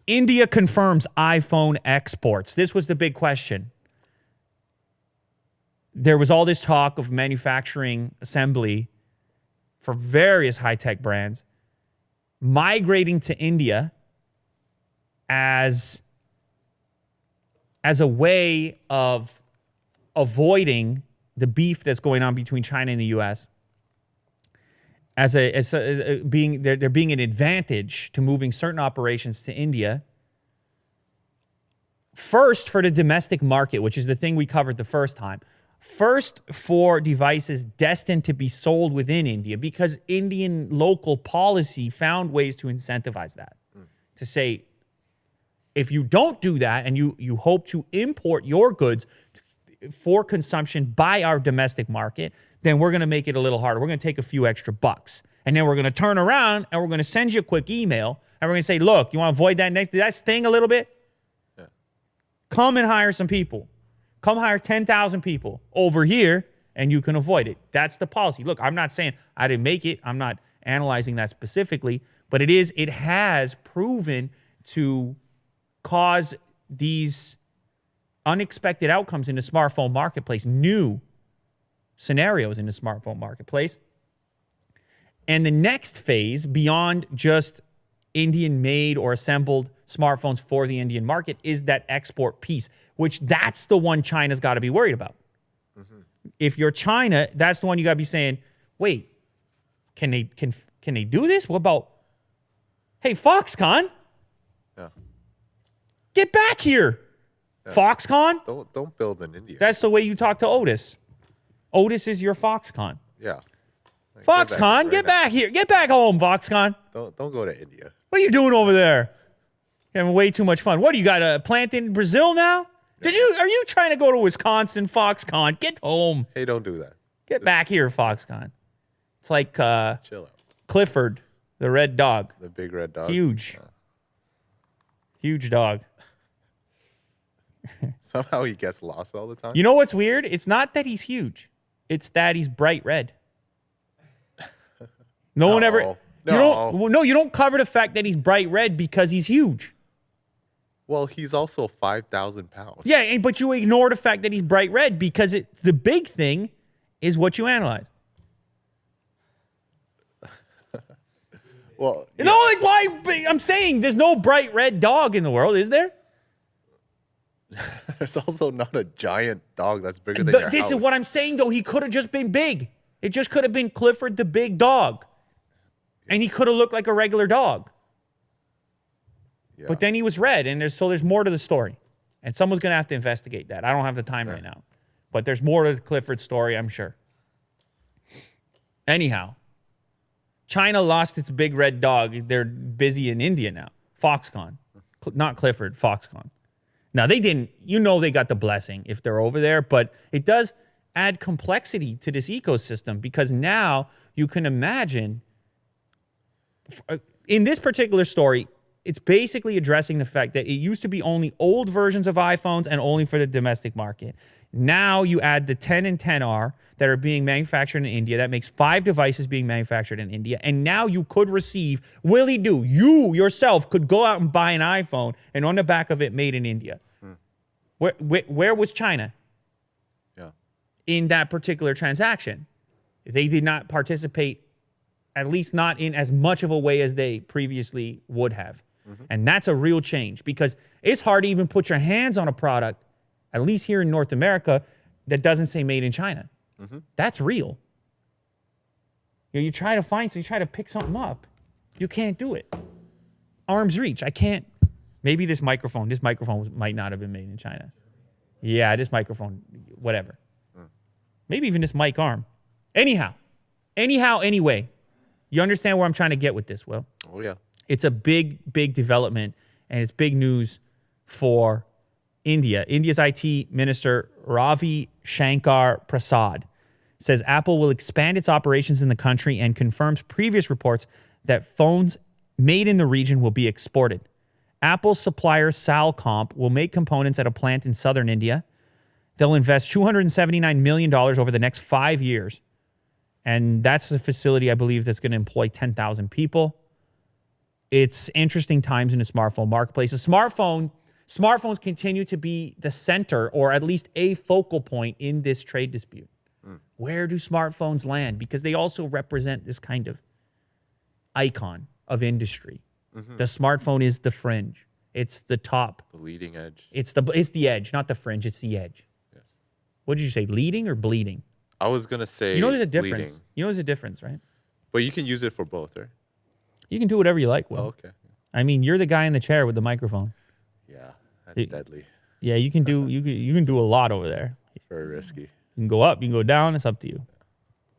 India confirms iPhone exports. This was the big question. There was all this talk of manufacturing assembly for various high-tech brands migrating to India as a way of avoiding the beef that's going on between China and the U.S. Being an advantage to moving certain operations to India. First, for the domestic market, which is the thing we covered the first time. First, for devices destined to be sold within India, because Indian local policy found ways to incentivize that. To say, if you don't do that and you hope to import your goods for consumption by our domestic market, then we're going to make it a little harder. We're going to take a few extra bucks. And then we're going to turn around and we're going to send you a quick email and we're going to say, look, you want to avoid that sting a little bit? Yeah. Come and hire some people. Come hire 10,000 people over here and you can avoid it. That's the policy. Look, I'm not saying I didn't make it. I'm not analyzing that specifically, but it has proven to cause these unexpected outcomes in the smartphone marketplace, new scenarios in the smartphone marketplace. And the next phase, beyond just Indian-made or assembled smartphones for the Indian market, is that export piece, which that's the one China's got to be worried about. Mm-hmm. If you're China, that's the one you got to be saying, wait, can they do this? What about, hey, Foxconn? Yeah. Get back here. Yeah. Foxconn? Don't build in India. That's the way you talk to Otis. Otis is your Foxconn. Yeah. Like, Foxconn, get back here. Get back home, Foxconn. Don't go to India. What are you doing over there? You're having way too much fun. What, do you got a plant in Brazil now? Are you trying to go to Wisconsin, Foxconn? Get home. Hey, don't do that. Get back here, Foxconn. It's like chill out. Clifford, the red dog. The big red dog. Huge. Yeah. Huge dog. Somehow he gets lost all the time. You know what's weird? It's not that he's huge. It's that he's bright red. No one ever... No, you don't cover the fact that he's bright red because he's huge. Well, he's also 5,000 pounds. Yeah, but you ignore the fact that he's bright red because the big thing is what you analyze. Well, yeah. No, like why? I'm saying there's no bright red dog in the world, is there? There's also not a giant dog that's bigger than your house. This is what I'm saying, though. He could have just been big. It just could have been Clifford the big dog. And he could have looked like a regular dog. Yeah. But then he was red, and there's more to the story. And someone's going to have to investigate that. I don't have the time right now. But there's more to Clifford's story, I'm sure. Anyhow, China lost its big red dog. They're busy in India now. Foxconn. Not Clifford, Foxconn. Now, they didn't, they got the blessing if they're over there, but it does add complexity to this ecosystem because now you can imagine, in this particular story, it's basically addressing the fact that it used to be only old versions of iPhones and only for the domestic market. Now you add the 10 and 10R that are being manufactured in India. That makes 5 devices being manufactured in India. And now you could receive, you yourself could go out and buy an iPhone and on the back of it, made in India. Where was China? Yeah. In that particular transaction? They did not participate, at least not in as much of a way as they previously would have. Mm-hmm. And that's a real change because it's hard to even put your hands on a product, at least here in North America, that doesn't say made in China. Mm-hmm. That's real. You try to pick something up. You can't do it. Arm's reach. I can't. Maybe this microphone might not have been made in China. Yeah, this microphone, whatever. Maybe even this mic arm. Anyhow, anyway. You understand where I'm trying to get with this, Will? Oh, yeah. It's a big, big development, and it's big news for India. India's IT Minister Ravi Shankar Prasad says Apple will expand its operations in the country and confirms previous reports that phones made in the region will be exported. Apple's supplier Salcomp will make components at a plant in southern India. They'll invest $279 million over the next 5 years. And that's a facility, I believe, that's going to employ 10,000 people. It's interesting times in the smartphone marketplace. Smartphones continue to be the center, or at least a focal point in this trade dispute. Where do smartphones land? Because they also represent this kind of icon of industry. The smartphone is the fringe. It's the top. The leading edge. It's the edge, not the fringe. It's the edge. Yes. What did you say? Leading or bleeding? I was gonna say. You know there's a difference. Leading. You know there's a difference, right? But you can use it for both, right? You can do whatever you like, Will. Oh, okay. I mean, you're the guy in the chair with the microphone. Yeah, that's deadly. Yeah, you can do a lot over there. Very risky. You can go up, you can go down. It's up to you.